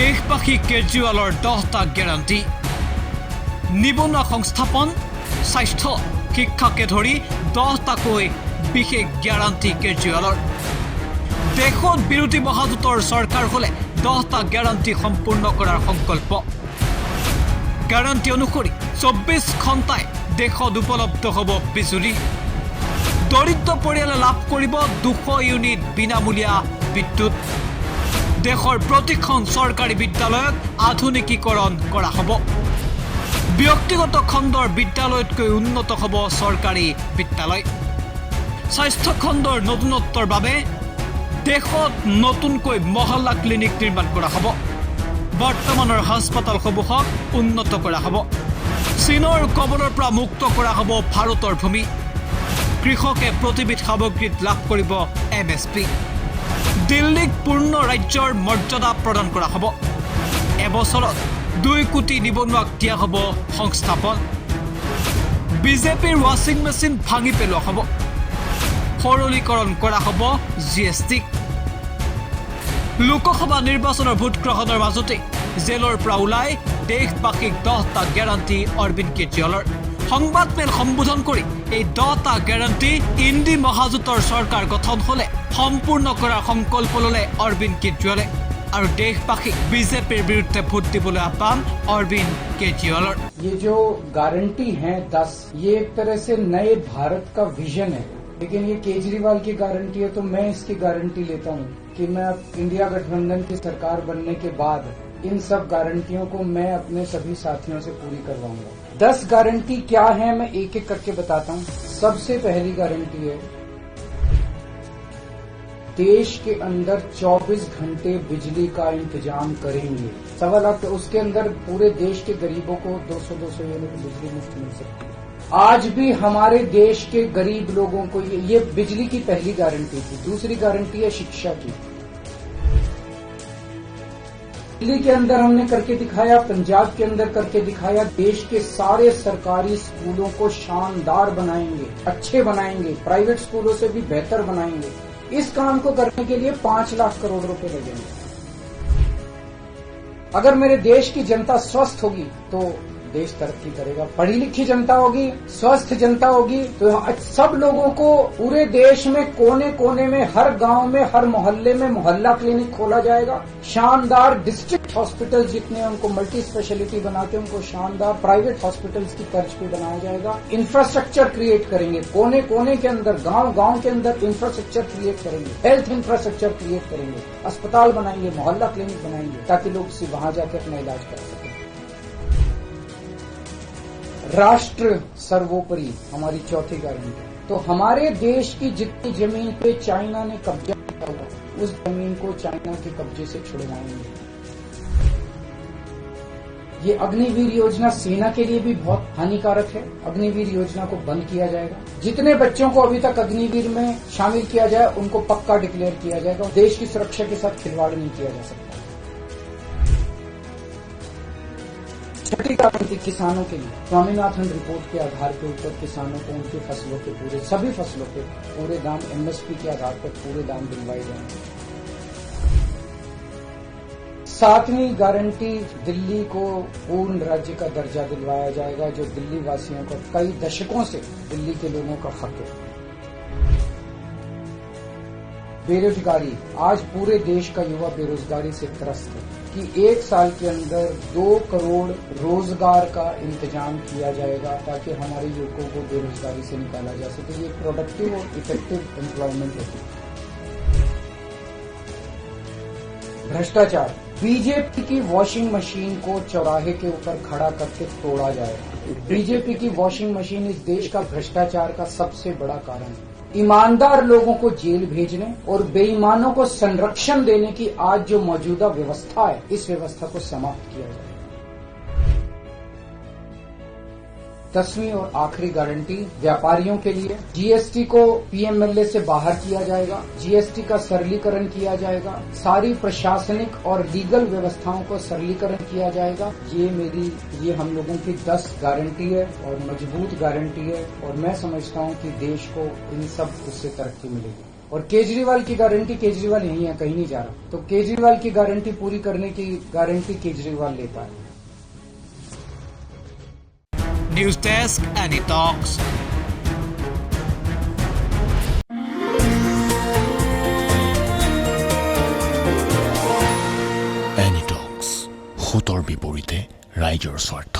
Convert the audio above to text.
দেশবাসী কেজৰিৱালৰ 10টা গ্যাৰাণ্টি নিবনুৱা সংস্থাপন স্বাস্থ্য শিক্ষাকে ধৰি 10টাকৈ বিশেষ গ্যাৰাণ্টি কেজৰিৱালৰ দেশত বিৰোধী মহাজোঁটৰ চৰকাৰ হলে 10টা গ্যাৰাণ্টি সম্পূৰ্ণ কৰাৰ সংকল্প গ্যাৰাণ্টি অনুসৰি 24 ঘণ্টাই দেশত উপলব্ধ হ'ব বিজুলী দৰিদ্ৰ পৰিয়ালে লাভ কৰিব 200 ইউনিট বিনামূলীয়া বিদ্যুৎ দেশৰ প্ৰতিখন চৰকাৰী বিদ্যালয়ক আধুনিকীকৰণ কৰা হ'ব ব্যক্তিগত খণ্ডৰ বিদ্যালয়তকৈ উন্নত হ'ব চৰকাৰী বিদ্যালয় স্বাস্থ্য খণ্ডৰ নতুনত্বৰ বাবে দেশত নতুনকৈ মহল্লা ক্লিনিক নিৰ্মাণ কৰা হ'ব বৰ্তমানৰ হাস্পতালসমূহক উন্নত কৰা হ'ব চীনৰ কবলৰ পৰা মুক্ত কৰা হ'ব ভাৰতৰ ভূমি কৃষকে প্ৰতিবিধ সামগ্ৰীত লাভ কৰিব এমএছপি দিল্লীক পূৰ্ণ ৰাজ্যৰ মৰ্যাদা প্ৰদান কৰা হ'ব এবছৰত 2 কোটি নিবনুৱাক দিয়া হ'ব সংস্থাপন বিজেপিৰ ৱাশ্বিং মেচিন ভাঙি পেলোৱা হ'ব সৰলীকৰণ কৰা হ'ব জিএছটি লোকসভা নিৰ্বাচনৰ ভোট গ্ৰহণৰ মাজতে জেলৰ পৰা ওলাই দেশবাসীক 10টা গ্যাৰাণ্টি অৰবিন্দ কেজৰিৱালৰ সংবাদমেল সম্বোধন কৰি এই 10টা গ্যাৰাণ্টি ইন্দি মহাজোঁটৰ চৰকাৰ গঠন হলে সম্পূৰ্ণ কৰাৰ সংকল্প ললে অৰবিন্দ কেজৰিৱালে और देशवासी बीजेपी विरुद्ध भोट दिबोले आह्वान अरविंद केजरीवाल ये जो गारंटी है 10 ये एक तरह से नए भारत का विजन है लेकिन ये केजरीवाल की गारंटी है तो मैं इसकी गारंटी लेता हूँ कि मैं इंडिया गठबंधन की सरकार बनने के बाद इन सब गारंटियों को मैं अपने सभी साथियों से पूरी करवाऊंगा 10 गारंटी क्या है मैं एक एक करके बताता हूँ सबसे पहली गारंटी है देश के अंदर 24 घंटे बिजली का इंतजाम करेंगे 1.25 लाख उसके अंदर पूरे देश के गरीबों को 200 यूनिट बिजली मुफ्त मिल सकती है आज भी हमारे देश के गरीब लोगों को ये बिजली की पहली गारंटी थी दूसरी गारंटी है शिक्षा की दिल्ली के अंदर हमने करके दिखाया पंजाब के अंदर करके दिखाया देश के सारे सरकारी स्कूलों को शानदार बनाएंगे अच्छे बनाएंगे प्राइवेट स्कूलों से भी बेहतर बनाएंगे इस काम को करने के लिए 5 लाख करोड़ रुपए लगेंगे अगर मेरे देश की जनता स्वस्थ होगी तो देश तरक्की करेगा पढ़ी लिखी जनता होगी स्वस्थ जनता होगी तो सब लोगों को पूरे देश में कोने कोने में हर गांव में हर मोहल्ले में मोहल्ला क्लिनिक खोला जाएगा शानदार डिस्ट्रिक्ट हॉस्पिटल जितने उनको मल्टी स्पेशलिटी बनाते हैं उनको शानदार प्राइवेट हॉस्पिटल्स की तर्ज पे बनाया जाएगा इंफ्रास्ट्रक्चर क्रिएट करेंगे कोने कोने के अंदर गांव गांव के अंदर इंफ्रास्ट्रक्चर क्रिएट करेंगे हेल्थ इंफ्रास्ट्रक्चर क्रिएट करेंगे अस्पताल बनाएंगे मोहल्ला क्लिनिक बनाएंगे ताकि लोग वहां जाकर अपना इलाज कर सकें राष्ट्र सर्वोपरि हमारी चौथी गारंटी तो हमारे देश की जितनी जमीन पे चाइना ने कब्जा किया हुआ उस जमीन को चाइना के कब्जे से छुड़वाएंगे ये अग्निवीर योजना सेना के लिए भी बहुत हानिकारक है अग्निवीर योजना को बंद किया जाएगा जितने बच्चों को अभी तक अग्निवीर में शामिल किया जाए उनको पक्का डिक्लेयर किया जाएगा देश की सुरक्षा के साथ खिलवाड़ नहीं किया जा सकता छठी गारंटी किसानों के लिए स्वामीनाथन रिपोर्ट के आधार के ऊपर किसानों को उनकी फसलों के सभी फसलों के पूरे दाम एमएसपी के आधार पर पूरे दाम दिलवाए जाएंगे 7वीं गारंटी दिल्ली को पूर्ण राज्य का दर्जा दिलवाया जाएगा जो दिल्ली वासियों को कई दशकों से दिल्ली के लोगों का हक है बेरोजगारी आज पूरे देश का युवा बेरोजगारी से त्रस्त है कि 1 साल के अंदर 2 करोड़ रोजगार का इंतजाम किया जाएगा ताकि हमारे युवकों को बेरोजगारी से निकाला जा सके ये प्रोडक्टिव और इफेक्टिव एम्प्लॉयमेंट है भ्रष्टाचार बीजेपी की वॉशिंग मशीन को चौराहे के ऊपर खड़ा करके तोड़ा जाएगा बीजेपी की वॉशिंग मशीन इस देश का भ्रष्टाचार का सबसे बड़ा कारण है ईमानदार लोगों को जेल भेजने और बेईमानों को संरक्षण देने की आज जो मौजूदा व्यवस्था है इस व्यवस्था को समाप्त किया जाए 10वीं और आखिरी गारंटी व्यापारियों के लिए जीएसटी को पीएमएलए से बाहर किया जाएगा जीएसटी का सरलीकरण किया जाएगा सारी प्रशासनिक और लीगल व्यवस्थाओं को सरलीकरण किया जाएगा ये हम लोगों की 10 गारंटी है और मजबूत गारंटी है और मैं समझता हूं कि देश को इन सब उससे तरक्की मिलेगी और केजरीवाल की गारंटी, केजरीवाल यही है, कहीं नहीं जा रहा, तो केजरीवाल की गारंटी पूरी करने की गारंटी केजरीवाल लेता है। News desk, any talks. Any talks, সোঁতৰ বিপৰীতে ৰাইজৰ স্বাৰ্থ।